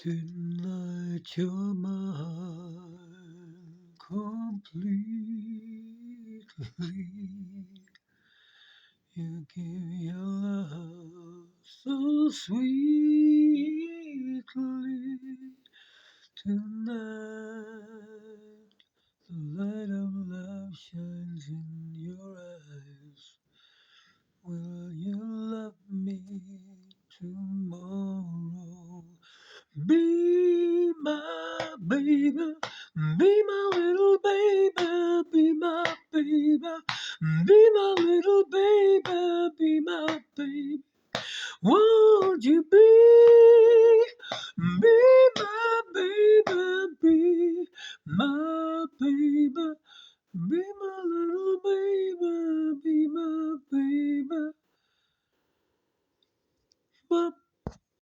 Tonight you're mine completely. You give your love so sweetly. Tonight the light of love shines in your eyes. Will you love me tomorrow? Be my baby, be my little baby, be my baby, be my little baby, be my baby. Won't you be my baby, be my